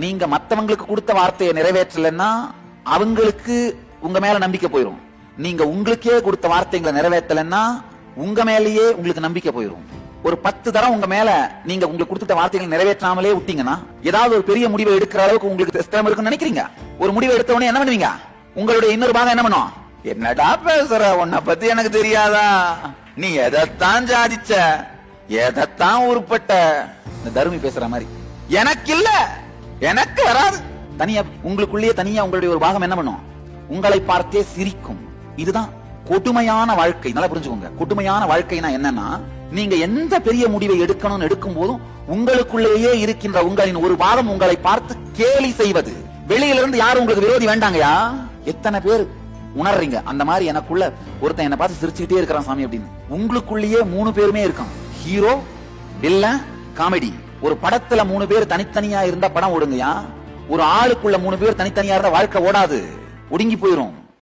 நீங்க மத்தவங்களுக்கு கொடுத்த வார்த்தையை நிறைவேற்றலன்னா அவங்களுக்கு உங்க மேல நம்பிக்கை போயிரும். நீங்க உங்களுக்கே கொடுத்த வார்த்தைகளை நிறைவேற்றலன்னா உங்க மேலேயே உங்களுக்கு நம்பிக்கை போயிரும். ஒரு 10 தரம் உங்க மேல நீங்க உங்களுக்கு கொடுத்த வார்த்தைகளை நிறைவேற்றாமலே விட்டீங்கன்னா ஏதாவது ஒரு பெரிய முடிவை எடுக்கிற அளவுக்கு உங்களுக்கு திறமை இருக்குன்னு நினைக்கிறீங்க. ஒரு முடிவை எடுத்த உடனே என்ன பண்ணுவீங்க? உங்களுடைய இன்னொரு பாகம் என்ன பண்ணும்? என்னடா பேசுற, உன்னை பத்தி எனக்கு தெரியாதா, நீ எதைத்தான் சாதிச்ச, எதைத்தான் உருப்பட்ட, இந்த தருமி பேசுற மாதிரி எனக்கு இல்ல, எனக்கு வராது. தனியா உங்களுக்குள்ளேயே தனியா உங்களுடைய ஒரு பாகம் என்ன பண்ணும்? உங்களை பார்த்தே சிரிக்கும். இதுதான் கொடுமையான வாழ்க்கை. நல்லா புரிஞ்சுக்கோங்க. கொடுமையான வாழ்க்கைனா என்னன்னா, நீங்க எந்த பெரிய முடிவை எடுக்கணும்னு எடுக்கும் போதும் உங்களுக்குள்ளேயே இருக்கின்ற உங்களின் ஒரு பாகம் உங்களை பார்த்து கேலி செய்வது. வெளியில இருந்து யாரும் உங்களுக்கு விரோதி வேண்டாங்கயா. எத்தனை பேர் உணர்றீங்க அந்த மாதிரி எனக்குள்ள ஒருத்தன் என்ன பார்த்து சிரிச்சுக்கிட்டே இருக்கிறான் சாமி அப்படின்னு? உங்களுக்குள்ளேயே 3 பேருமே இருக்கான். Hero, villain, comedy. ஒரு படத்துல 3 பேர் தனித்தனியா இருந்தா படம் ஓடுங்கயா. ஒரு ஆளுக்குள்ள 3 பேர் தனித்தனியா இருந்தா வாழ்க்கை ஓடாது, ஒடுங்கி போயிரும்.